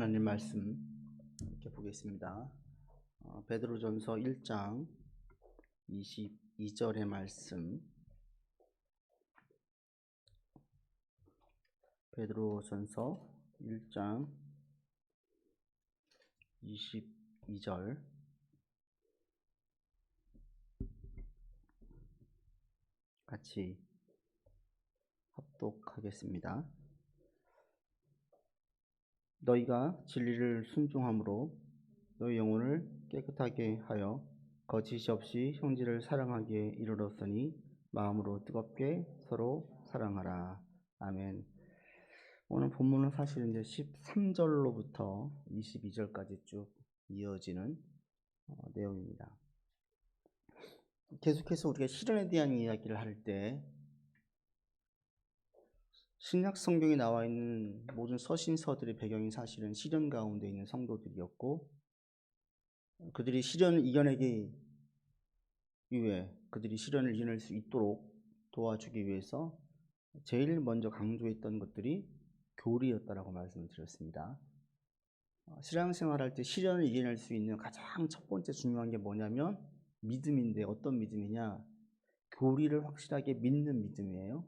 하나님 말씀 이렇게 보겠습니다. 베드로전서 1장 22절의 말씀. 베드로전서 1장 22절 같이 합독하겠습니다. 너희가 진리를 순종함으로 너희 영혼을 깨끗하게 하여 거짓이 없이 형제를 사랑하기에 이르렀으니 마음으로 뜨겁게 서로 사랑하라. 아멘. 오늘 본문은 사실 이제 13절로부터 22절까지 쭉 이어지는 내용입니다. 계속해서 우리가 실현에 대한 이야기를 할 때 신약 성경에 나와 있는 모든 서신서들의 배경이 사실은 시련 가운데 있는 성도들이었고, 그들이 시련을 이겨내기 위해, 그들이 시련을 이겨낼 수 있도록 도와주기 위해서 제일 먼저 강조했던 것들이 교리였다라고 말씀을 드렸습니다. 신앙생활할 때 시련을 이겨낼 수 있는 가장 첫 번째 중요한 게 뭐냐면 믿음인데, 어떤 믿음이냐? 교리를 확실하게 믿는 믿음이에요.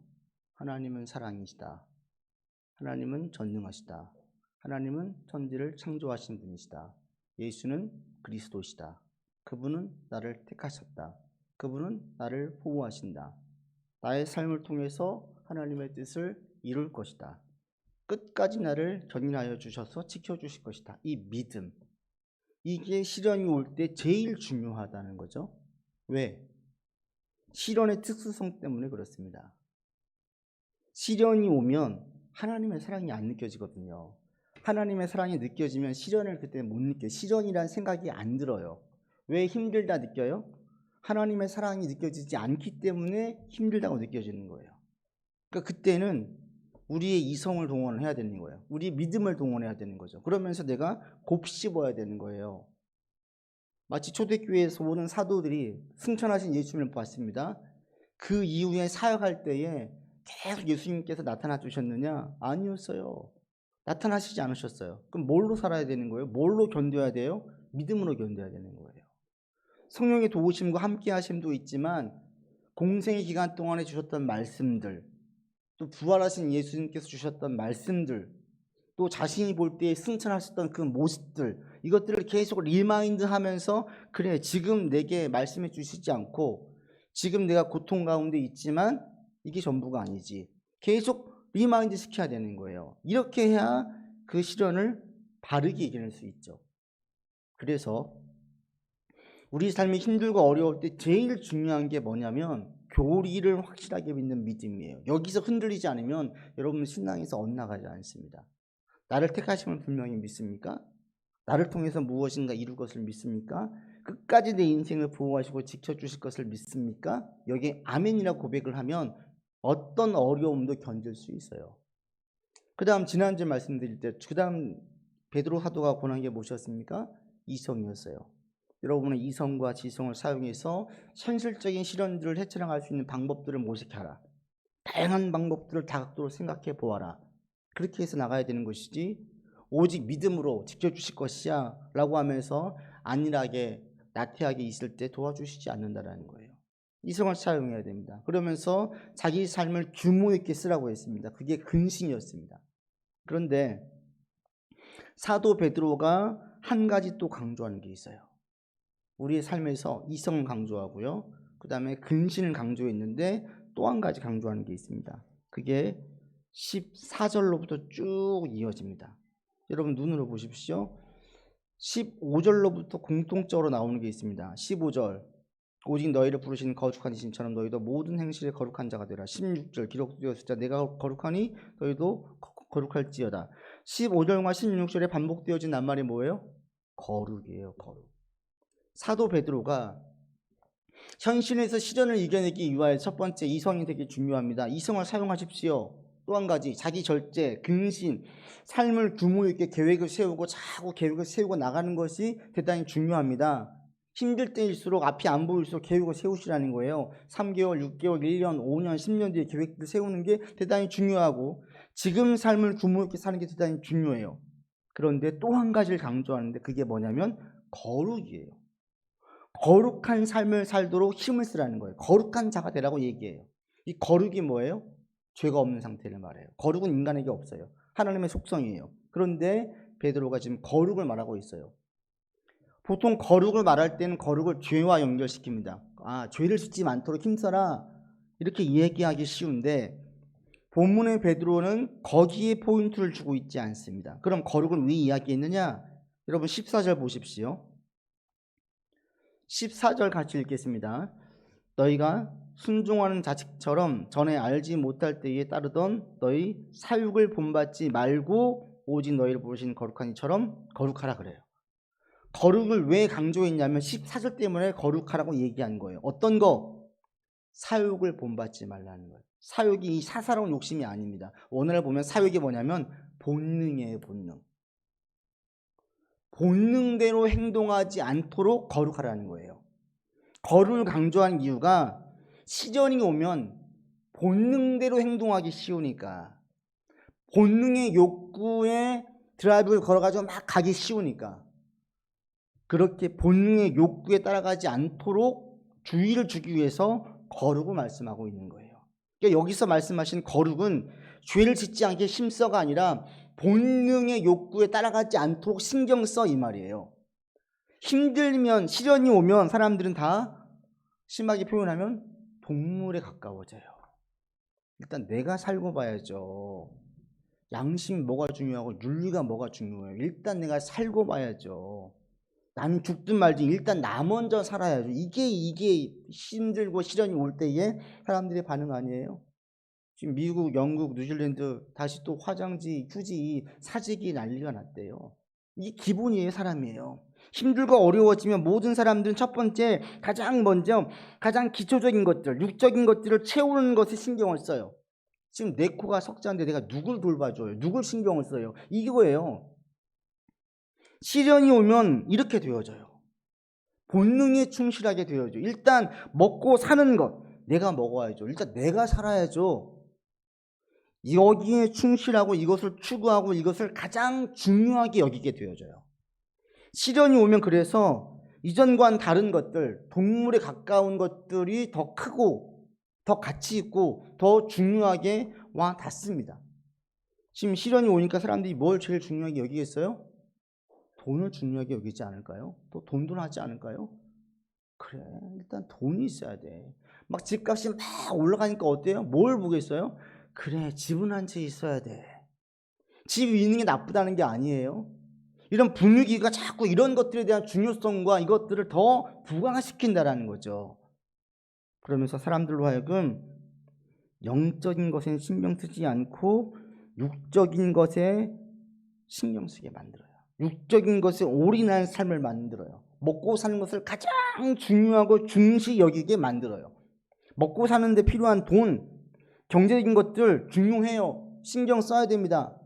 하나님은 사랑이시다. 하나님은 전능하시다. 하나님은 천지를 창조하신 분이시다. 예수는 그리스도시다. 그분은 나를 택하셨다. 그분은 나를 보호하신다. 나의 삶을 통해서 하나님의 뜻을 이룰 것이다. 끝까지 나를 견인하여 주셔서 지켜주실 것이다. 이 믿음, 이게 시련이 올 때 제일 중요하다는 거죠. 왜? 시련의 특수성 때문에 그렇습니다. 시련이 오면 하나님의 사랑이 안 느껴지거든요. 하나님의 사랑이 느껴지면 시련을 그때 못 느껴요. 시련이란 생각이 안 들어요. 왜 힘들다 느껴요? 하나님의 사랑이 느껴지지 않기 때문에 힘들다고 느껴지는 거예요. 그러니까 그때는 우리의 이성을 동원해야 되는 거예요. 우리 믿음을 동원해야 되는 거죠. 그러면서 내가 곱씹어야 되는 거예요. 마치 초대교회에서 오는 사도들이 승천하신 예수님을 봤습니다. 그 이후에 사역할 때에 계속 예수님께서 나타나 주셨느냐? 아니었어요. 나타나시지 않으셨어요. 그럼 뭘로 살아야 되는 거예요? 뭘로 견뎌야 돼요? 믿음으로 견뎌야 되는 거예요. 성령의 도우심과 함께 하심도 있지만 공생의 기간 동안에 주셨던 말씀들, 또 부활하신 예수님께서 주셨던 말씀들, 또 자신이 볼 때 승천하셨던 그 모습들, 이것들을 계속 리마인드 하면서, 그래, 지금 내게 말씀해 주시지 않고 지금 내가 고통 가운데 있지만 이게 전부가 아니지. 계속 리마인드 시켜야 되는 거예요. 이렇게 해야 그 시련을 바르게 이겨낼 수 있죠. 그래서 우리 삶이 힘들고 어려울 때 제일 중요한 게 뭐냐면 교리를 확실하게 믿는 믿음이에요. 여기서 흔들리지 않으면 여러분 신앙에서 엇나가지 않습니다. 나를 택하심을 분명히 믿습니까? 나를 통해서 무엇인가 이룰 것을 믿습니까? 끝까지 내 인생을 보호하시고 지켜주실 것을 믿습니까? 여기에 아멘이라고 고백을 하면 어떤 어려움도 견딜 수 있어요. 그 다음 지난주에 말씀드릴 때 그 다음 베드로 사도가 권한 게 무엇이었습니까? 이성이었어요. 여러분은 이성과 지성을 사용해서 현실적인 시련들을 헤쳐나갈 수 있는 방법들을 모색하라. 다양한 방법들을 다각도로 생각해 보아라. 그렇게 해서 나가야 되는 것이지, 오직 믿음으로 지켜주실 것이야 라고 하면서 안일하게 나태하게 있을 때 도와주시지 않는다는 거예요. 이성을 사용해야 됩니다. 그러면서 자기 삶을 규모 있게 쓰라고 했습니다. 그게 근신이었습니다. 그런데 사도 베드로가 한 가지 또 강조하는 게 있어요. 우리의 삶에서 이성을 강조하고요, 그 다음에 근신을 강조했는데 또 한 가지 강조하는 게 있습니다. 그게 14절로부터 쭉 이어집니다. 여러분 눈으로 보십시오. 15절로부터 공통적으로 나오는 게 있습니다. 15절, 오직 너희를 부르신 거룩한 이심처럼 너희도 모든 행실에 거룩한 자가 되라. 16절, 기록되었을 때 내가 거룩하니 너희도 거룩할지어다. 15절과 16절에 반복되어진 낱말이 뭐예요? 거룩이에요. 거룩. 사도 베드로가 현실에서 시련을 이겨내기 위하여 첫 번째 이성이 되게 중요합니다. 이성을 사용하십시오. 또 한 가지, 자기 절제, 근신, 삶을 규모 있게 계획을 세우고 자꾸 계획을 세우고 나가는 것이 대단히 중요합니다. 힘들 때일수록 앞이 안 보일수록 계획을 세우시라는 거예요. 3개월, 6개월, 1년, 5년, 10년 뒤에 계획을 세우는 게 대단히 중요하고, 지금 삶을 규모 있게 사는 게 대단히 중요해요. 그런데 또 한 가지를 강조하는데 그게 뭐냐면 거룩이에요. 거룩한 삶을 살도록 힘을 쓰라는 거예요. 거룩한 자가 되라고 얘기해요. 이 거룩이 뭐예요? 죄가 없는 상태를 말해요. 거룩은 인간에게 없어요. 하나님의 속성이에요. 그런데 베드로가 지금 거룩을 말하고 있어요. 보통 거룩을 말할 때는 거룩을 죄와 연결시킵니다. 죄를 짓지 않도록 힘써라 이렇게 얘기하기 쉬운데 본문의 베드로는 거기에 포인트를 주고 있지 않습니다. 그럼 거룩을 왜 이야기했느냐? 여러분 14절 보십시오. 14절 같이 읽겠습니다. 너희가 순종하는 자식처럼 전에 알지 못할 때에 따르던 너희 사육을 본받지 말고 오직 너희를 부르신 거룩한 이처럼 거룩하라 그래요. 거룩을 왜 강조했냐면 14절 때문에 거룩하라고 얘기한 거예요. 어떤 거? 사육을 본받지 말라는 거예요. 사육이 사사로운 욕심이 아닙니다. 오늘 보면 사육이 뭐냐면 본능이에요. 본능. 본능대로 행동하지 않도록 거룩하라는 거예요. 거룩을 강조한 이유가 시련이 오면 본능대로 행동하기 쉬우니까, 본능의 욕구에 드라이브를 걸어가지고 막 가기 쉬우니까, 그렇게 본능의 욕구에 따라가지 않도록 주의를 주기 위해서 거룩을 말씀하고 있는 거예요. 그러니까 여기서 말씀하신 거룩은 죄를 짓지 않게 힘써가 아니라 본능의 욕구에 따라가지 않도록 신경 써 이 말이에요. 힘들면, 시련이 오면 사람들은 다 심하게 표현하면 동물에 가까워져요. 일단 내가 살고 봐야죠. 양심 뭐가 중요하고 윤리가 뭐가 중요해요. 일단 내가 살고 봐야죠. 나는 죽든 말든 일단 나 먼저 살아야죠. 이게 힘들고 시련이 올 때에 사람들의 반응 아니에요? 지금 미국, 영국, 뉴질랜드 다시 또 화장지, 휴지, 사재기 난리가 났대요. 이게 기본이에요. 사람이에요. 힘들고 어려워지면 모든 사람들은 첫 번째 가장 먼저 가장 기초적인 것들, 육적인 것들을 채우는 것에 신경을 써요. 지금 내 코가 석자인데 내가 누굴 돌봐줘요? 누굴 신경을 써요? 이거예요. 시련이 오면 이렇게 되어져요. 본능에 충실하게 되어져. 일단 먹고 사는 것, 내가 먹어야죠. 일단 내가 살아야죠. 여기에 충실하고 이것을 추구하고 이것을 가장 중요하게 여기게 되어져요. 시련이 오면 그래서 이전과는 다른 것들, 동물에 가까운 것들이 더 크고 더 가치 있고 더 중요하게 와 닿습니다. 지금 시련이 오니까 사람들이 뭘 제일 중요하게 여기겠어요? 돈을 중요하게 여기지 않을까요? 또 돈도 하지 않을까요? 그래, 일단 돈이 있어야 돼. 막 집값이 막 올라가니까 어때요? 뭘 보겠어요? 그래, 집은 한 채 있어야 돼. 집이 있는 게 나쁘다는 게 아니에요. 이런 분위기가 자꾸 이런 것들에 대한 중요성과 이것들을 더 부각시킨다라는 거죠. 그러면서 사람들로 하여금 영적인 것에 신경 쓰지 않고 육적인 것에 신경 쓰게 만들어요. 육적인 것에 올인한 삶을 만들어요. 먹고 사는 것을 가장 중요하고 중시 여기게 만들어요. 먹고 사는 데 필요한 돈, 경제적인 것들 중요해요. 신경 써야 됩니다.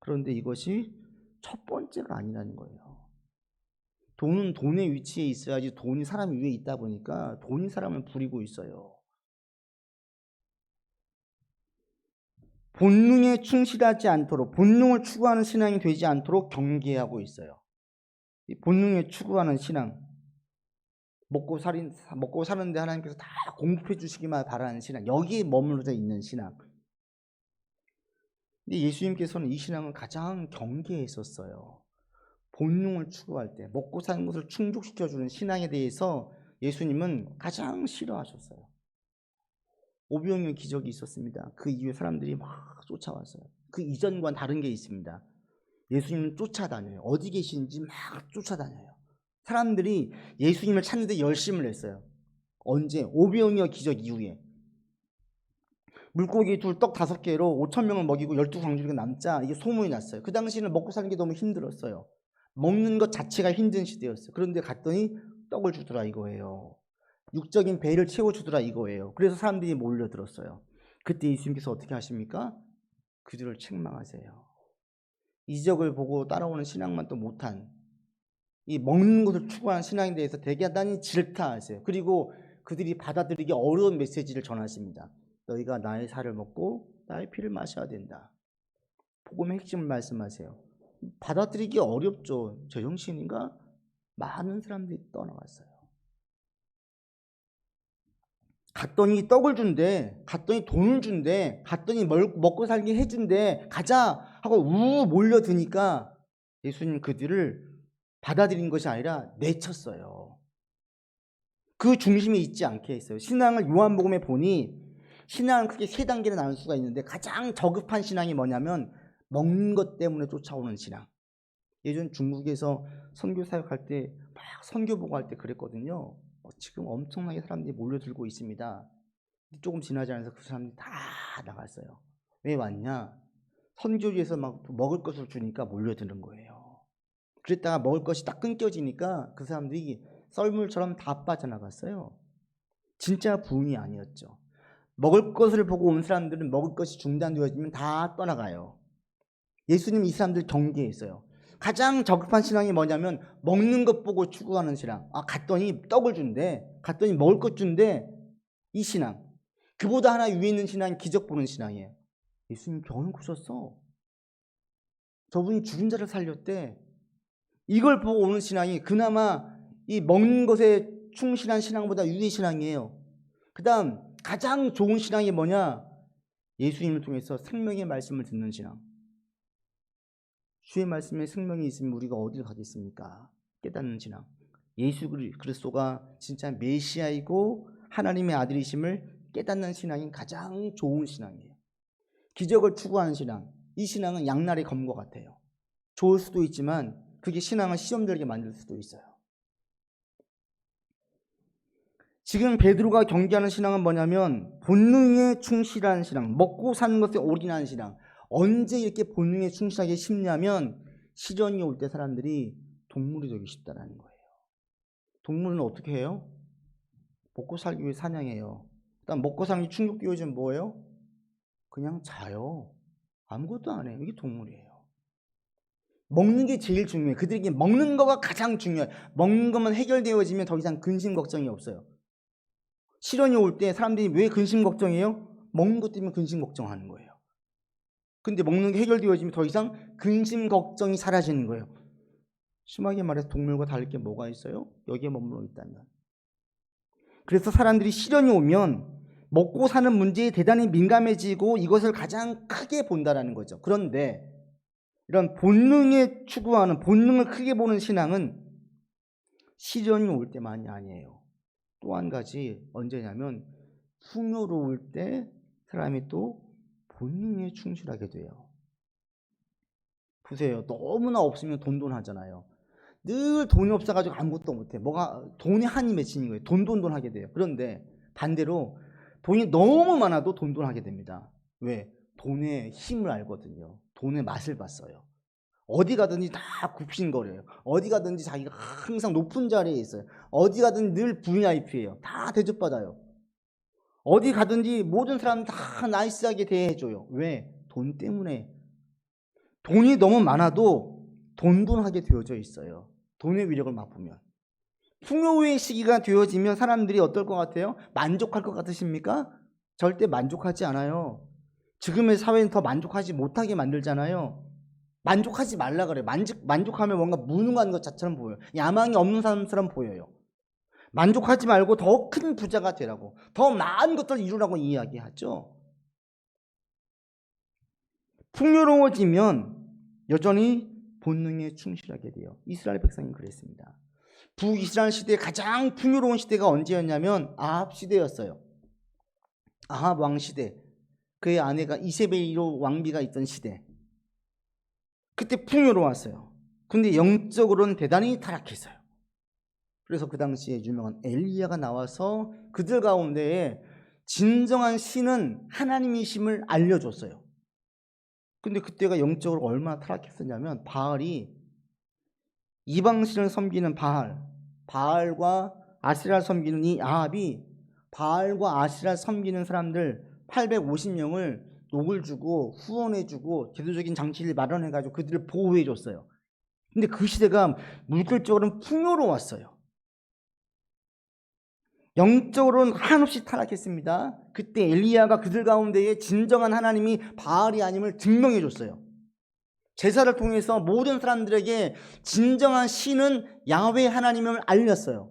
그런데 이것이 첫 번째가 아니라는 거예요. 돈은 돈의 위치에 있어야지 돈이 사람 위에 있다 보니까 돈이 사람을 부리고 있어요. 본능에 충실하지 않도록, 본능을 추구하는 신앙이 되지 않도록 경계하고 있어요. 이 본능에 추구하는 신앙, 먹고 사는데 하나님께서 다 공급해 주시기만 바라는 신앙, 여기에 머물러 있는 신앙. 근데 예수님께서는 이 신앙을 가장 경계했었어요. 본능을 추구할 때 먹고 사는 것을 충족시켜주는 신앙에 대해서 예수님은 가장 싫어하셨어요. 오병이어 기적이 있었습니다. 그 이후에 사람들이 막 쫓아왔어요. 그 이전과는 다른 게 있습니다. 예수님은 쫓아다녀요. 어디 계시는지 막 쫓아다녀요. 사람들이 예수님을 찾는 데 열심을 냈어요. 언제? 오병이어 기적 이후에. 물고기 2, 떡 5개로 5,000명을 먹이고 12광주리가 남자, 이게 소문이 났어요. 그 당시에는 먹고 사는 게 너무 힘들었어요. 먹는 것 자체가 힘든 시대였어요. 그런데 갔더니 떡을 주더라 이거예요. 육적인 배를 채워주더라 이거예요. 그래서 사람들이 몰려들었어요. 그때 예수님께서 어떻게 하십니까? 그들을 책망하세요. 이적을 보고 따라오는 신앙만 또 못한, 이 먹는 것을 추구하는 신앙에 대해서 대단히 질타하세요. 그리고 그들이 받아들이기 어려운 메시지를 전하십니다. 너희가 나의 살을 먹고 나의 피를 마셔야 된다. 복음의 핵심을 말씀하세요. 받아들이기 어렵죠. 제정신인가? 많은 사람들이 떠나갔어요. 갔더니 떡을 준대, 갔더니 돈을 준대, 갔더니 먹고 살게 해준대, 가자 하고 몰려드니까 예수님 그들을 받아들인 것이 아니라 내쳤어요. 그 중심에 있지 않게 했어요. 신앙을 요한복음에 보니 신앙은 크게 세 단계로 나눌 수가 있는데 가장 저급한 신앙이 뭐냐면 먹는 것 때문에 쫓아오는 신앙. 예전 중국에서 선교 사역할 때 막 선교 보고 할 때 그랬거든요. 지금 엄청나게 사람들이 몰려들고 있습니다. 조금 지나지 않아서 그 사람들이 다 나갔어요. 왜 왔냐? 선교지에서 막 먹을 것을 주니까 몰려드는 거예요. 그랬다가 먹을 것이 딱 끊겨지니까 그 사람들이 썰물처럼 다 빠져나갔어요. 진짜 부흥이 아니었죠. 먹을 것을 보고 온 사람들은 먹을 것이 중단되어지면 다 떠나가요. 예수님 이 사람들 경계했어요. 가장 저급한 신앙이 뭐냐면 먹는 것 보고 추구하는 신앙. 갔더니 떡을 준대, 갔더니 먹을 것 준대. 이 신앙. 그보다 하나 위에 있는 신앙이 기적 보는 신앙이에요. 예수님 병을 고쳤어. 저분이 죽은 자를 살렸대. 이걸 보고 오는 신앙이 그나마 이 먹는 것에 충실한 신앙보다 위의 신앙이에요. 그 다음 가장 좋은 신앙이 뭐냐? 예수님을 통해서 생명의 말씀을 듣는 신앙. 주의 말씀에 생명이 있으면 우리가 어디를 가겠습니까? 깨닫는 신앙. 예수 그리스도가 진짜 메시아이고 하나님의 아들이심을 깨닫는 신앙이 가장 좋은 신앙이에요. 기적을 추구하는 신앙. 이 신앙은 양날의 검과 같아요. 좋을 수도 있지만 그게 신앙을 시험들게 만들 수도 있어요. 지금 베드로가 경계하는 신앙은 뭐냐면 본능에 충실한 신앙, 먹고 사는 것에 올인한 신앙. 언제 이렇게 본능에 충실하게 심냐면 시련이 올 때 사람들이 동물이 되기 쉽다는 거예요. 동물은 어떻게 해요? 먹고 살기 위해 사냥해요. 일단 먹고 사는 게 충족되어지면 뭐예요? 그냥 자요. 아무것도 안 해요. 이게 동물이에요. 먹는 게 제일 중요해요. 그들에게 먹는 거가 가장 중요해요. 먹는 것만 해결되어지면 더 이상 근심 걱정이 없어요. 시련이 올 때 사람들이 왜 근심 걱정해요? 먹는 것 때문에 근심 걱정하는 거예요. 근데 먹는 게 해결되어지면 더 이상 근심 걱정이 사라지는 거예요. 심하게 말해서 동물과 다를 게 뭐가 있어요? 여기에 머물러 있다면. 그래서 사람들이 시련이 오면 먹고 사는 문제에 대단히 민감해지고 이것을 가장 크게 본다라는 거죠. 그런데 이런 본능에 추구하는, 본능을 크게 보는 신앙은 시련이 올 때만이 아니에요. 또 한 가지 언제냐면 풍요로울 때 사람이 또 본능에 충실하게 돼요. 보세요. 너무나 없으면 돈 하잖아요. 늘 돈이 없어가지고 아무것도 못해. 돈에 한이 맺히는 거예요. 돈 하게 돼요. 그런데 반대로 돈이 너무 많아도 돈 하게 됩니다. 왜? 돈의 힘을 알거든요. 돈의 맛을 봤어요. 어디 가든지 다 굽신거려요. 어디 가든지 자기가 항상 높은 자리에 있어요. 어디 가든지 늘 VIP예요. 다 대접받아요. 어디 가든지 모든 사람 다 나이스하게 대해줘요. 왜? 돈 때문에. 돈이 너무 많아도 돈하게 되어져 있어요. 돈의 위력을 맛보면. 풍요의 시기가 되어지면 사람들이 어떨 것 같아요? 만족할 것 같으십니까? 절대 만족하지 않아요. 지금의 사회는 더 만족하지 못하게 만들잖아요. 만족하지 말라 그래요. 만족하면 뭔가 무능한 것 자처럼 보여요. 야망이 없는 사람처럼 보여요. 만족하지 말고 더 큰 부자가 되라고, 더 많은 것들을 이루라고 이야기하죠. 풍요로워지면 여전히 본능에 충실하게 돼요. 이스라엘 백성이 그랬습니다. 북이스라엘 시대의 가장 풍요로운 시대가 언제였냐면 아합 시대였어요. 아합 왕 시대. 그의 아내가 이세벨이로 왕비가 있던 시대. 그때 풍요로웠어요. 근데 영적으로는 대단히 타락했어요. 그래서 그 당시에 유명한 엘리야가 나와서 그들 가운데에 진정한 신은 하나님이심을 알려줬어요. 근데 그때가 영적으로 얼마나 타락했었냐면 바알이 이방신을 섬기는 바알과 아세라를 섬기는 이 아합이 바알과 아세라를 섬기는 사람들 850명을 녹을 주고 후원해주고 제도적인 장치를 마련해가지고 그들을 보호해줬어요. 근데 그 시대가 물질적으로는 풍요로웠어요. 영적으로는 한없이 타락했습니다. 그때 엘리야가 그들 가운데에 진정한 하나님이 바알이 아님을 증명해줬어요. 제사를 통해서 모든 사람들에게 진정한 신은 야훼 하나님을 알렸어요.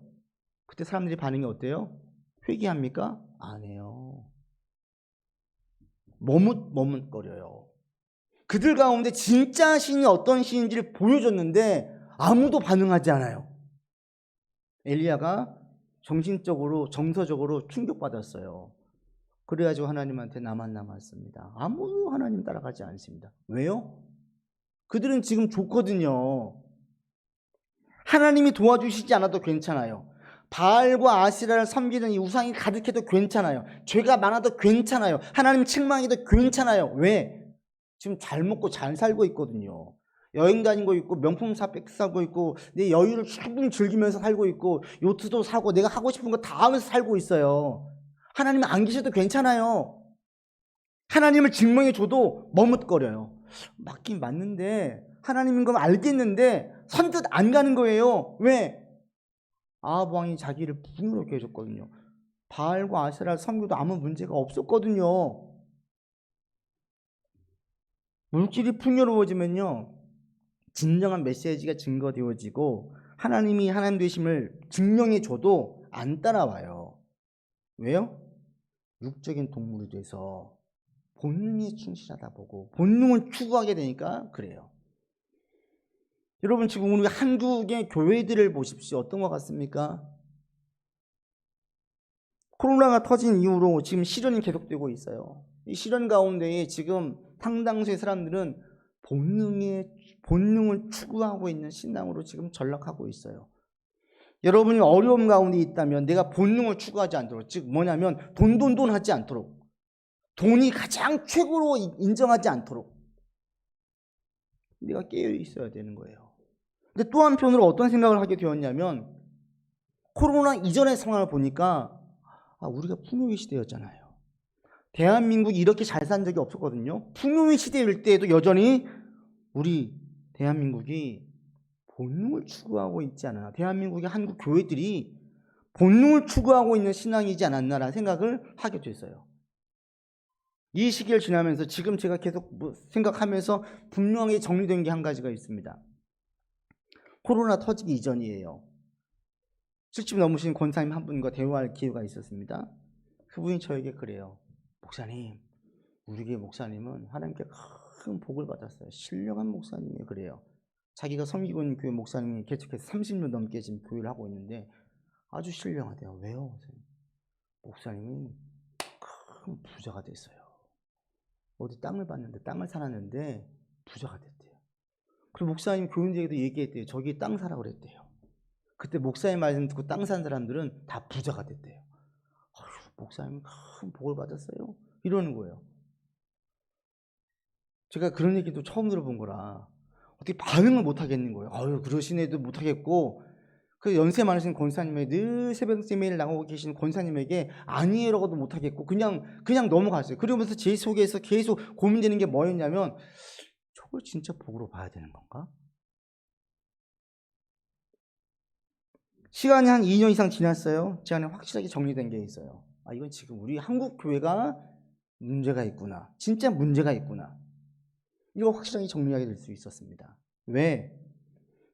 그때 사람들이 반응이 어때요? 회개합니까? 안 해요. 머뭇머뭇거려요. 그들 가운데 진짜 신이 어떤 신인지를 보여줬는데 아무도 반응하지 않아요. 엘리야가 정신적으로 정서적으로 충격받았어요. 그래가지고 하나님한테 나만 남았습니다. 아무도 하나님 따라가지 않습니다. 왜요? 그들은 지금 좋거든요. 하나님이 도와주시지 않아도 괜찮아요. 바알과 아시라를 섬기는 이 우상이 가득해도 괜찮아요. 죄가 많아도 괜찮아요. 하나님 책망해도 괜찮아요. 왜? 지금 잘 먹고 잘 살고 있거든요. 여행 다니고 있고 명품 샵 사고 있고 내 여유를 충분히 즐기면서 살고 있고 요트도 사고 내가 하고 싶은 거 다 하면서 살고 있어요. 하나님 안 계셔도 괜찮아요. 하나님을 증명해 줘도 머뭇거려요. 맞긴 맞는데 하나님인 건 알겠는데 선뜻 안 가는 거예요. 왜? 아합 왕이 자기를 풍요롭게 해줬거든요. 바알과 아세라를 섬겨도 아무 문제가 없었거든요. 물질이 풍요로워지면요, 진정한 메시지가 증거되어지고 하나님이 하나님 되심을 증명해 줘도 안 따라와요. 왜요? 육적인 동물이 돼서 본능에 충실하다 보고 본능을 추구하게 되니까 그래요. 여러분, 지금 우리 한국의 교회들을 보십시오. 어떤 것 같습니까? 코로나가 터진 이후로 지금 시련이 계속되고 있어요. 이 시련 가운데에 지금 상당수의 사람들은 본능을 추구하고 있는 신앙으로 지금 전락하고 있어요. 여러분이 어려움 가운데 있다면 내가 본능을 추구하지 않도록, 즉 뭐냐면 돈 하지 않도록, 돈이 가장 최고로 인정하지 않도록 내가 깨어 있어야 되는 거예요. 근데 또 한편으로 어떤 생각을 하게 되었냐면, 코로나 이전의 상황을 보니까 우리가 풍요의 시대였잖아요. 대한민국이 이렇게 잘 산 적이 없었거든요. 풍요의 시대일 때에도 여전히 우리 대한민국이 본능을 추구하고 있지 않았나, 대한민국의 한국 교회들이 본능을 추구하고 있는 신앙이지 않았나라는 생각을 하게 됐어요. 이 시기를 지나면서 지금 제가 계속 생각하면서 분명히 정리된 게 한 가지가 있습니다. 코로나 터지기 이전이에요. 70 넘으신 권사님 한 분과 대화할 기회가 있었습니다. 그분이 저에게 그래요. 목사님, 우리 교회 목사님은 하나님께 큰 복을 받았어요. 신령한 목사님이 그래요. 자기가 섬기고 있는 교회 목사님이 개척해서 30년 넘게 지금 교회를 하고 있는데 아주 신령하대요. 왜요? 목사님이 큰 부자가 됐어요. 어디 땅을 봤는데, 땅을 사놨는데 부자가 됐대요. 그리고 목사님 교인들에게도 얘기했대요. 저기 땅 사라고 그랬대요. 그때 목사님 말씀 듣고 땅 산 사람들은 다 부자가 됐대요. 목사님이 큰 복을 받았어요. 이러는 거예요. 제가 그런 얘기도 처음 들어본 거라 어떻게 반응을 못 하겠는 거예요. 그러시네도 못 하겠고, 그 연세 많으신 권사님에게, 늘 새벽 세미나를 나오고 계신 권사님에게 아니에요라고도 못 하겠고 그냥 넘어갔어요. 그러면서 제 속에서 계속 고민되는 게 뭐였냐면, 저걸 진짜 복으로 봐야 되는 건가? 시간이 한 2년 이상 지났어요. 제 안에 확실하게 정리된 게 있어요. 이건 지금 우리 한국 교회가 문제가 있구나. 진짜 문제가 있구나. 이거 확실하게 정리하게 될 수 있었습니다. 왜?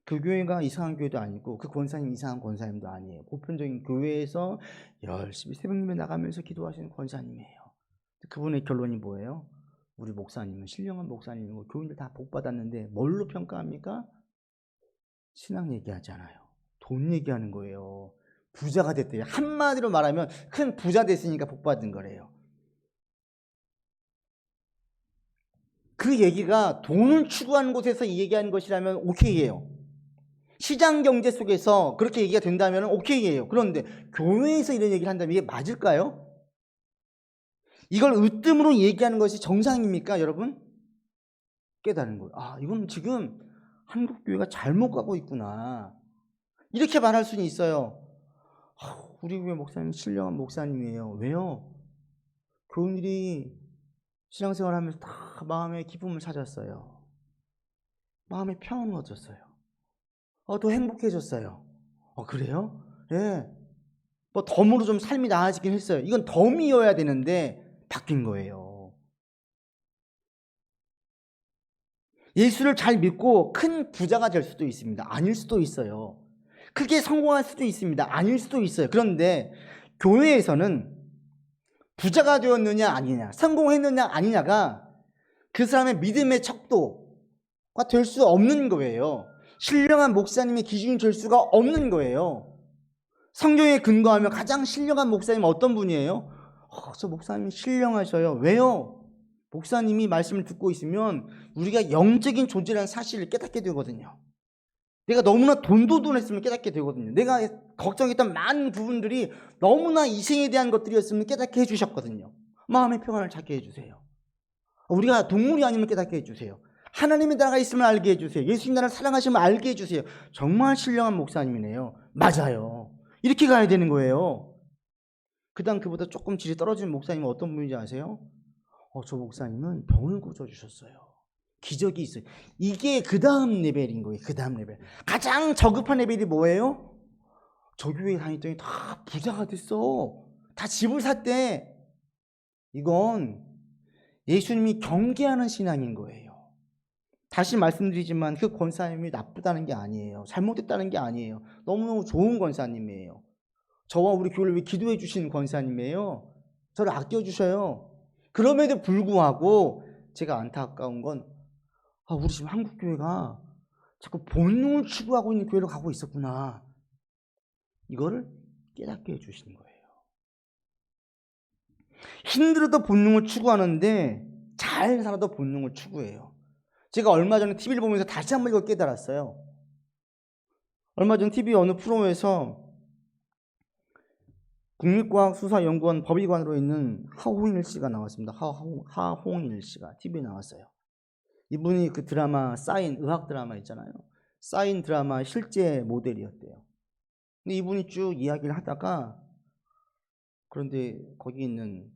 그 교회가 이상한 교회도 아니고 그 권사님 이상한 권사님도 아니에요. 보편적인 교회에서 열심히 새벽예배 나가면서 기도하시는 권사님이에요. 그분의 결론이 뭐예요? 우리 목사님은 신령한 목사님이고 교인들 다 복 받았는데 뭘로 평가합니까? 신앙 얘기하지 않아요. 돈 얘기하는 거예요. 부자가 됐대요. 한마디로 말하면 큰 부자 됐으니까 복 받은 거래요. 그 얘기가 돈을 추구하는 곳에서 이 얘기하는 것이라면 오케이예요. 시장 경제 속에서 그렇게 얘기가 된다면 오케이예요. 그런데 교회에서 이런 얘기를 한다면 이게 맞을까요? 이걸 으뜸으로 얘기하는 것이 정상입니까, 여러분? 깨달은 거예요. 이건 지금 한국 교회가 잘못 가고 있구나. 이렇게 말할 수는 있어요. 우리 교회 목사님 신령한 목사님이에요. 왜요? 교인들이 신앙생활 하면서 다 마음의 기쁨을 찾았어요. 마음의 평안을 얻었어요. 더 행복해졌어요. 그래요? 예. 덤으로 좀 삶이 나아지긴 했어요. 이건 덤이어야 되는데 바뀐 거예요. 예수를 잘 믿고 큰 부자가 될 수도 있습니다. 아닐 수도 있어요. 크게 성공할 수도 있습니다. 아닐 수도 있어요. 그런데 교회에서는 부자가 되었느냐 아니냐, 성공했느냐 아니냐가 그 사람의 믿음의 척도가 될 수 없는 거예요. 신령한 목사님의 기준이 될 수가 없는 거예요. 성경에 근거하면 가장 신령한 목사님은 어떤 분이에요? 저 목사님이 신령하셔요. 왜요? 목사님이 말씀을 듣고 있으면 우리가 영적인 존재라는 사실을 깨닫게 되거든요. 내가 너무나 돈했으면 깨닫게 되거든요. 내가 걱정했던 많은 부분들이 너무나 이생에 대한 것들이었으면 깨닫게 해주셨거든요. 마음의 평안을 찾게 해주세요. 우리가 동물이 아니면 깨닫게 해주세요. 하나님의 나라가 있으면 알게 해주세요. 예수님 나라를 사랑하시면 알게 해주세요. 정말 신령한 목사님이네요. 맞아요. 이렇게 가야 되는 거예요. 그 다음 그보다 조금 질이 떨어진 목사님은 어떤 분인지 아세요? 저 목사님은 병을 고쳐주셨어요. 기적이 있어요. 이게 그 다음 레벨인 거예요. 그 다음 레벨. 가장 저급한 레벨이 뭐예요? 저 교회 다녔더니 다 부자가 됐어. 다 집을 샀대. 이건 예수님이 경계하는 신앙인 거예요. 다시 말씀드리지만 그 권사님이 나쁘다는 게 아니에요. 잘못했다는 게 아니에요. 너무너무 좋은 권사님이에요. 저와 우리 교회를 위해 기도해 주신 권사님이에요. 저를 아껴주셔요. 그럼에도 불구하고 제가 안타까운 건 우리 지금 한국교회가 자꾸 본능을 추구하고 있는 교회로 가고 있었구나. 이거를 깨닫게 해주시는 거예요. 힘들어도 본능을 추구하는데 잘 살아도 본능을 추구해요. 제가 얼마 전에 TV를 보면서 다시 한번 이걸 깨달았어요. 얼마 전 TV 어느 프로에서 국립과학수사연구원 법의관으로 있는 하홍일 씨가 나왔습니다. 하홍일 씨가 TV에 나왔어요. 이분이 그 드라마 사인, 의학 드라마 있잖아요. 사인 드라마 실제 모델이었대요. 근데 이분이 쭉 이야기를 하다가 그런데 거기 있는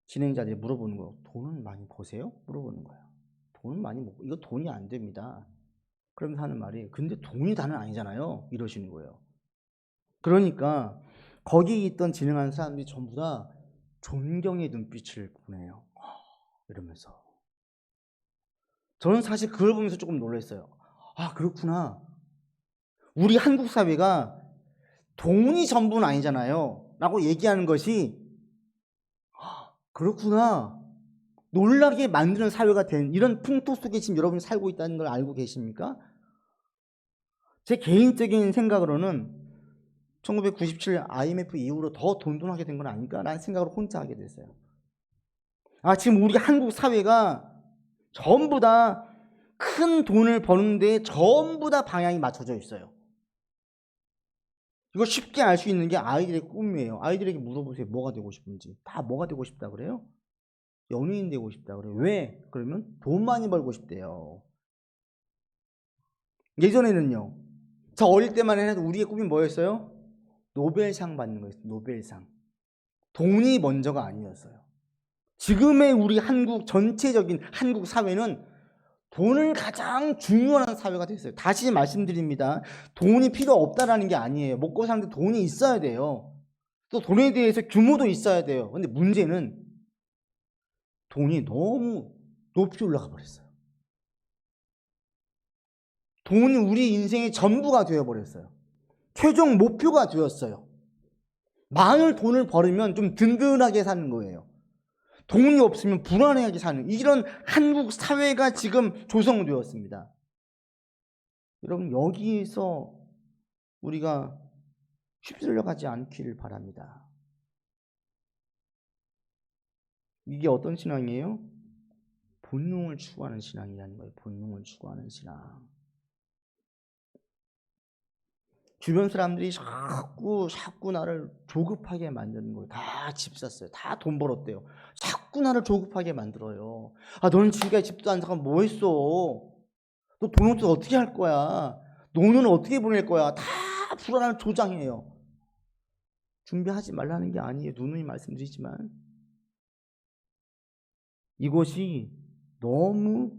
진행자들이 물어보는 거, 돈은 많이 버세요? 물어보는 거예요. 돈은 많이 먹고 이거 돈이 안 됩니다. 그러면서 하는 말이 근데 돈이 다는 아니잖아요. 이러시는 거예요. 그러니까 거기 있던 진행하는 사람들이 전부 다 존경의 눈빛을 보내요. 이러면서 저는 사실 그걸 보면서 조금 놀랐어요. 그렇구나. 우리 한국 사회가 돈이 전부는 아니잖아요 라고 얘기하는 것이 그렇구나. 놀라게 만드는 사회가 된 이런 풍토 속에 지금 여러분이 살고 있다는 걸 알고 계십니까? 제 개인적인 생각으로는 1997 IMF 이후로 더 돈돈하게 된 건 아닐까라는 생각을 혼자 하게 됐어요. 지금 우리 한국 사회가 전부 다 큰 돈을 버는데 전부 다 방향이 맞춰져 있어요. 이거 쉽게 알 수 있는 게 아이들의 꿈이에요. 아이들에게 물어보세요. 뭐가 되고 싶은지. 다 뭐가 되고 싶다 그래요? 연예인 되고 싶다 그래요. 왜? 그러면 돈 많이 벌고 싶대요. 예전에는요. 저 어릴 때만 해도 우리의 꿈이 뭐였어요? 노벨상 받는 거였어요. 노벨상. 돈이 먼저가 아니었어요. 지금의 우리 한국 전체적인 한국 사회는 돈을 가장 중요한 사회가 됐어요. 다시 말씀드립니다. 돈이 필요 없다라는 게 아니에요. 먹고 사는데 돈이 있어야 돼요. 또 돈에 대해서 규모도 있어야 돼요. 근데 문제는 돈이 너무 높이 올라가 버렸어요. 돈이 우리 인생의 전부가 되어버렸어요. 최종 목표가 되었어요. 많은 돈을 벌으면 좀 든든하게 사는 거예요. 돈이 없으면 불안하게 사는 이런 한국 사회가 지금 조성되었습니다. 여러분 여기에서 우리가 휩쓸려 가지 않기를 바랍니다. 이게 어떤 신앙이에요? 본능을 추구하는 신앙이라는 거예요. 본능을 추구하는 신앙. 주변 사람들이 자꾸 나를 조급하게 만드는 거예요. 다 집 샀어요. 다 돈 벌었대요. 자꾸 나를 조급하게 만들어요. 너는 지금까지 집도 안 사고 뭐 했어? 너 돈 없어서 어떻게 할 거야? 노는 어떻게 보낼 거야? 다 불안을 조장해요. 준비하지 말라는 게 아니에요. 누누이 말씀드리지만 이것이 너무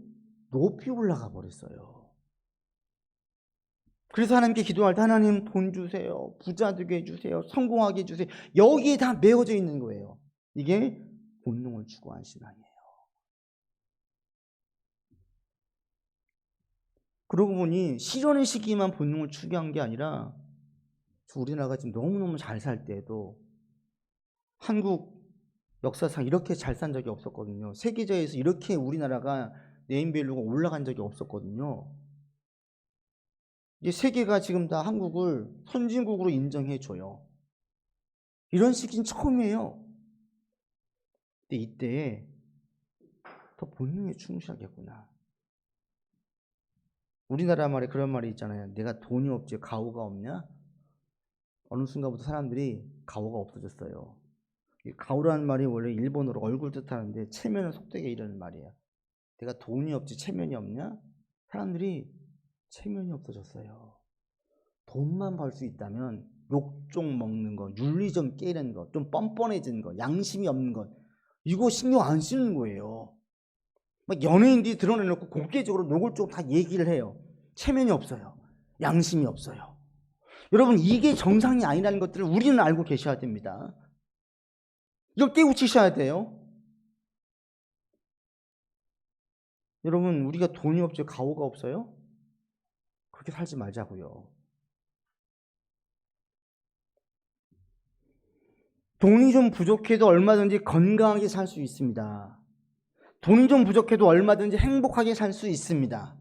높이 올라가 버렸어요. 그래서 하나님께 기도할 때 하나님 돈 주세요. 부자 되게 해주세요. 성공하게 해주세요. 여기에 다 메어져 있는 거예요. 이게 본능을 추구한 신앙이에요. 그러고 보니 실현의 시기만 본능을 추구한 게 아니라 우리나라가 지금 너무너무 잘 살 때에도 한국 역사상 이렇게 잘 산 적이 없었거든요. 세계사에서 이렇게 우리나라가 네임밸류가 올라간 적이 없었거든요. 이제 세계가 지금 다 한국을 선진국으로 인정해줘요. 이런 시기는 처음이에요. 근데 이때 더 본능에 충실하겠구나. 우리나라 말에 그런 말이 있잖아요. 내가 돈이 없지 가오가 없냐? 어느 순간부터 사람들이 가오가 없어졌어요. 이 가오라는 말이 원래 일본어로 얼굴 뜻하는데 체면을 속되게 이르는 말이에요. 내가 돈이 없지 체면이 없냐? 사람들이 체면이 없어졌어요. 돈만 벌 수 있다면 욕좀 먹는 거, 윤리 좀 깨는 거, 좀 뻔뻔해지는 거, 양심이 없는 것, 이거 신경 안 쓰는 거예요. 막 연예인들이 드러내놓고 공개적으로 노골적으로 다 얘기를 해요. 체면이 없어요. 양심이 없어요. 여러분, 이게 정상이 아니라는 것들을 우리는 알고 계셔야 됩니다. 이걸 깨우치셔야 돼요. 여러분, 우리가 돈이 없죠, 가오가 없어요? 그렇게 살지 말자고요. 돈이 좀 부족해도 얼마든지 건강하게 살 수 있습니다. 돈이 좀 부족해도 얼마든지 행복하게 살 수 있습니다.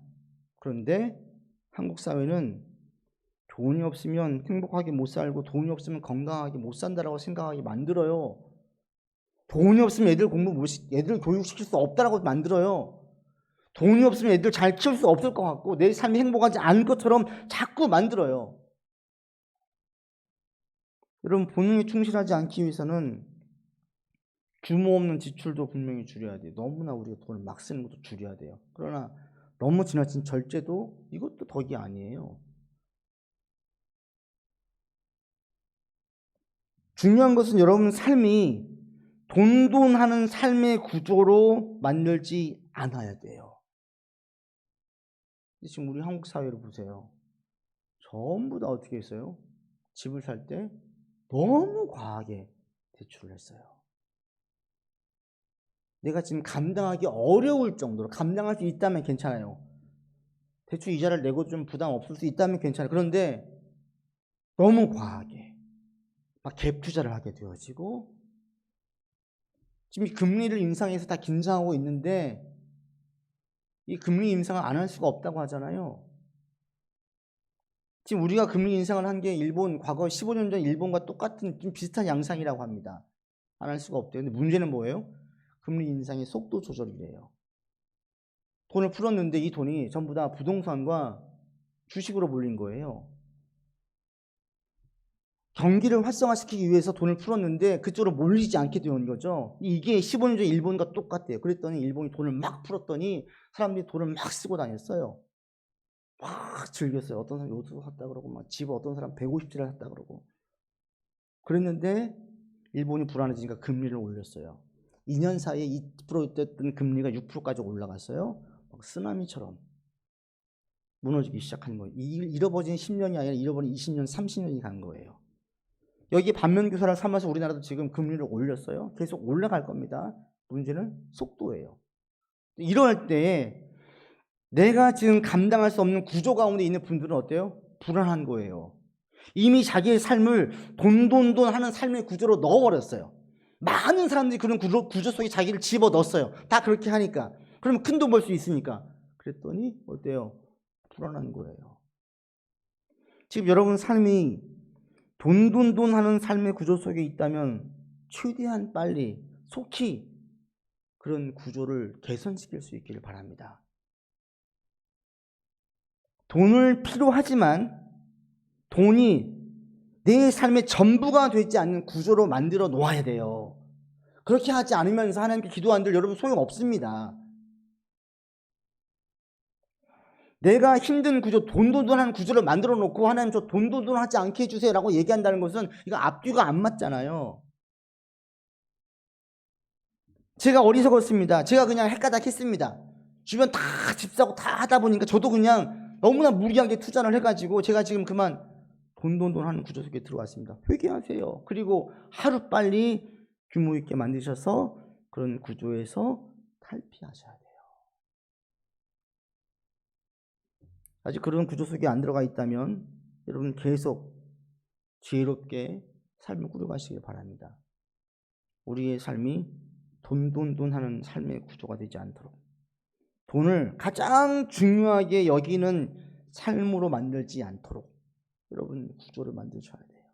그런데 한국 사회는 돈이 없으면 행복하게 못 살고 돈이 없으면 건강하게 못 산다라고 생각하게 만들어요. 돈이 없으면 애들 교육시킬 수 없다라고 만들어요. 돈이 없으면 애들 잘 키울 수 없을 것 같고 내 삶이 행복하지 않을 것처럼 자꾸 만들어요. 여러분, 본능에 충실하지 않기 위해서는 규모 없는 지출도 분명히 줄여야 돼요. 너무나 우리가 돈을 막 쓰는 것도 줄여야 돼요. 그러나 너무 지나친 절제도 이것도 덕이 아니에요. 중요한 것은 여러분 삶이 돈돈하는 삶의 구조로 만들지 않아야 돼요. 지금 우리 한국 사회를 보세요. 전부 다 어떻게 했어요? 집을 살 때 너무 과하게 대출을 했어요. 내가 지금 감당하기 어려울 정도로, 감당할 수 있다면 괜찮아요. 대출 이자를 내고 좀 부담 없을 수 있다면 괜찮아요. 그런데 너무 과하게 막 갭 투자를 하게 되어지고, 지금 이 금리를 인상해서 다 긴장하고 있는데 이 금리 인상을 안 할 수가 없다고 하잖아요. 지금 우리가 금리 인상을 한 게 일본 과거 15년 전 일본과 똑같은 좀 비슷한 양상이라고 합니다. 안 할 수가 없대요. 근데 문제는 뭐예요? 금리 인상의 속도 조절이래요. 돈을 풀었는데 이 돈이 전부 다 부동산과 주식으로 몰린 거예요. 경기를 활성화시키기 위해서 돈을 풀었는데 그쪽으로 몰리지 않게 되는 거죠. 이게 15년 전 일본과 똑같대요. 그랬더니 일본이 돈을 막 풀었더니 사람들이 돈을 막 쓰고 다녔어요. 막 즐겼어요. 어떤 사람 요트 샀다 그러고 막 집 어떤 사람 150채를 샀다 그러고. 그랬는데 일본이 불안해지니까 금리를 올렸어요. 2년 사이에 2%였던 금리가 6%까지 올라갔어요. 막 쓰나미처럼 무너지기 시작한 거예요. 잃어버린 10년이 아니라 잃어버린 20년, 30년이 간 거예요. 여기 반면교사를 삼아서 우리나라도 지금 금리를 올렸어요. 계속 올라갈 겁니다. 문제는 속도예요. 이럴 때 내가 지금 감당할 수 없는 구조 가운데 있는 분들은 어때요? 불안한 거예요. 이미 자기의 삶을 돈돈돈 하는 삶의 구조로 넣어버렸어요. 많은 사람들이 그런 구조 속에 자기를 집어넣었어요. 다 그렇게 하니까. 그러면 큰 돈 벌 수 있으니까. 그랬더니 어때요? 불안한 거예요. 지금 여러분 삶이 돈돈돈하는 삶의 구조 속에 있다면 최대한 빨리 속히 그런 구조를 개선시킬 수 있기를 바랍니다. 돈을 필요하지만 돈이 내 삶의 전부가 되지 않는 구조로 만들어 놓아야 돼요. 그렇게 하지 않으면서 하나님께 기도한들 여러분 소용없습니다. 내가 힘든 구조, 돈돈돈한 구조를 만들어 놓고 하나님 저 돈돈돈하지 않게 해주세요 라고 얘기한다는 것은 이거 앞뒤가 안 맞잖아요. 제가 어리석었습니다. 제가 그냥 헷가닥 했습니다. 주변 다 집 사고 다 하다 보니까 저도 그냥 너무나 무리하게 투자를 해가지고 제가 지금 그만 돈돈돈하는 구조 속에 들어왔습니다. 회개하세요. 그리고 하루빨리 규모 있게 만드셔서 그런 구조에서 탈피하셔야 돼요. 아직 그런 구조 속에 안 들어가 있다면 여러분 계속 지혜롭게 삶을 꾸려가시길 바랍니다. 우리의 삶이 돈 하는 삶의 구조가 되지 않도록, 돈을 가장 중요하게 여기는 삶으로 만들지 않도록 여러분 구조를 만드셔야 돼요.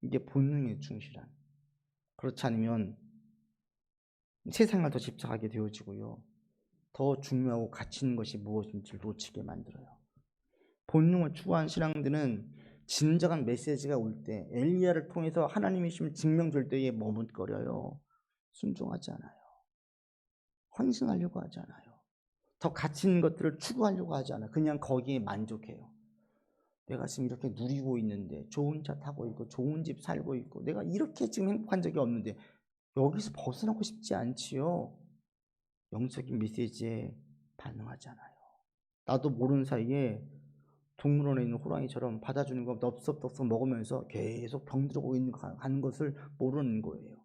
이게 본능에 충실한. 그렇지 않으면 세상을 더 집착하게 되어지고요, 더 중요하고 가치 있는 것이 무엇인지를 놓치게 만들어요. 본능을 추구한 신앙들은 진정한 메시지가 올 때, 엘리야를 통해서 하나님이심을 증명될 때에 머뭇거려요. 순종하지 않아요. 헌신하려고 하지 않아요. 더 가치 있는 것들을 추구하려고 하지 않아요. 그냥 거기에 만족해요. 내가 지금 이렇게 누리고 있는데, 좋은 차 타고 있고 좋은 집 살고 있고, 내가 이렇게 지금 행복한 적이 없는데 여기서 벗어나고 싶지 않지요. 영적인 메시지에 반응하지 않아요. 나도 모르는 사이에 동물원에 있는 호랑이처럼 받아주는 거 넙석넙석 먹으면서 계속 병들고 가는 것을 모르는 거예요.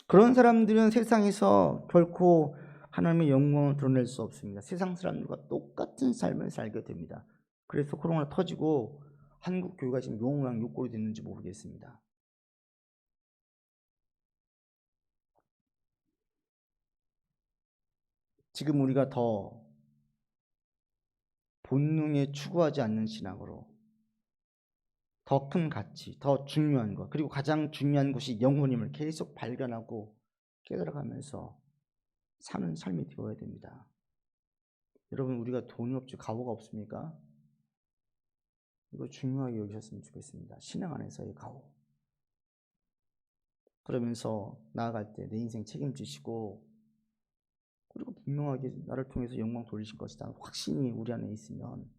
그런 사람들은 세상에서 결코 하나님의 영광을 드러낼 수 없습니다. 세상 사람들과 똑같은 삶을 살게 됩니다. 그래서 코로나 터지고 한국 교회가 지금 용왕욕골이 됐는지 모르겠습니다. 지금 우리가 더 본능에 추구하지 않는 신앙으로 더 큰 가치, 더 중요한 것, 그리고 가장 중요한 것이 영혼임을 계속 발견하고 깨달아가면서 사는 삶이 되어야 됩니다. 여러분, 우리가 돈이 없지 가오가 없습니까? 이거 중요하게 여기셨으면 좋겠습니다. 신앙 안에서의 가오. 그러면서 나아갈 때 내 인생 책임지시고, 그리고 분명하게 나를 통해서 영광 돌리실 것이다 확신이 우리 안에 있으면,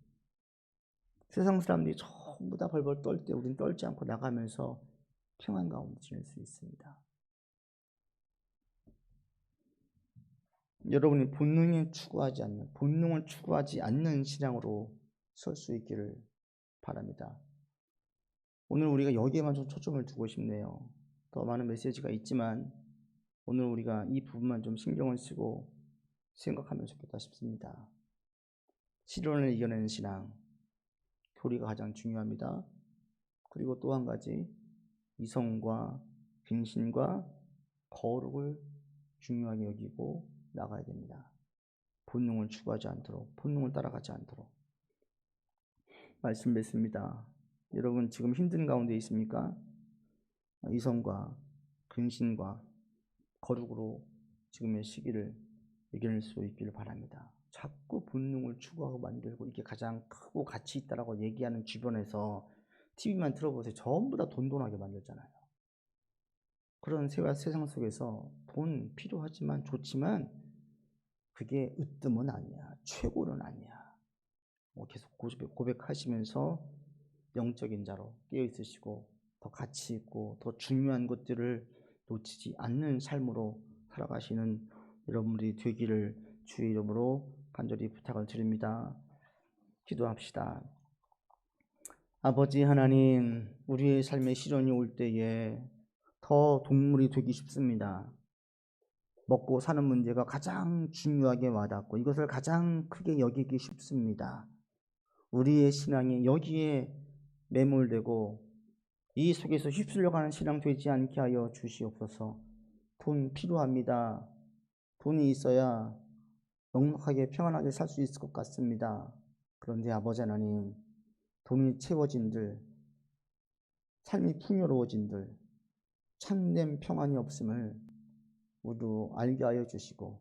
세상 사람들이 전부 다 벌벌 떨 때 우린 떨지 않고 나가면서 평안 가운데 지낼 수 있습니다. 여러분이 본능을 추구하지 않는 신앙으로 설 수 있기를 바랍니다. 오늘 우리가 여기에만 좀 초점을 두고 싶네요. 더 많은 메시지가 있지만 오늘 우리가 이 부분만 좀 신경을 쓰고 생각하면 좋겠다 싶습니다. 시련을 이겨내는 신앙, 교리가 가장 중요합니다. 그리고 또 한 가지, 이성과 근신과 거룩을 중요하게 여기고 나가야 됩니다. 본능을 추구하지 않도록, 본능을 따라가지 않도록. 말씀 맺습니다. 여러분 지금 힘든 가운데 있습니까? 이성과 근신과 거룩으로 지금의 시기를 이겨낼 수 있기를 바랍니다. 자꾸 본능을 추구하고 만들고 이게 가장 크고 가치 있다라고 얘기하는 주변에서 TV만 틀어보세요. 전부 다 돈돈하게 만들잖아요. 그런 세상 속에서 돈 필요하지만 좋지만 그게 으뜸은 아니야. 최고는 아니야. 계속 고백하시면서 영적인 자로 깨어 있으시고 더 가치 있고 더 중요한 것들을 놓치지 않는 삶으로 살아가시는 여러분들이 되기를 주의 이름으로 간절히 부탁을 드립니다. 기도합시다. 아버지 하나님, 우리의 삶에 시련이 올 때에 더 동물이 되기 쉽습니다. 먹고 사는 문제가 가장 중요하게 와닿고 이것을 가장 크게 여기기 쉽습니다. 우리의 신앙이 여기에 매몰되고 이 속에서 휩쓸려가는 신앙 되지 않게 하여 주시옵소서. 돈 필요합니다. 돈이 있어야 넉넉하게 평안하게 살 수 있을 것 같습니다. 그런데 아버지 하나님, 돈이 채워진들, 삶이 풍요로워진들, 참된 평안이 없음을 모두 알게 하여 주시고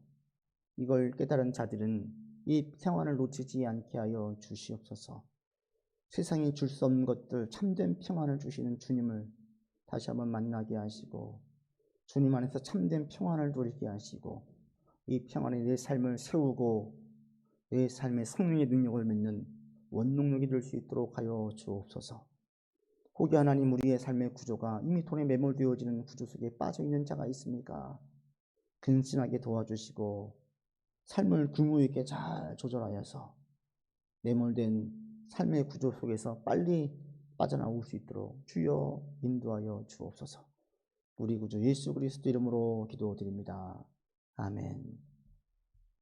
이걸 깨달은 자들은 이 평안을 놓치지 않게 하여 주시옵소서. 세상이 줄 수 없는 것들, 참된 평안을 주시는 주님을 다시 한번 만나게 하시고 주님 안에서 참된 평안을 누리게 하시고 이 평안이 내 삶을 세우고 내 삶의 성령의 능력을 맺는 원동력이 될 수 있도록 하여 주옵소서. 혹여 하나님, 우리의 삶의 구조가 이미 돈에 매몰되어지는 구조 속에 빠져있는 자가 있습니까? 근신하게 도와주시고 삶을 규모 있게 잘 조절하여서 매몰된 삶의 구조 속에서 빨리 빠져나올 수 있도록 주여 인도하여 주옵소서. 우리 구주 예수 그리스도 이름으로 기도드립니다. 아멘.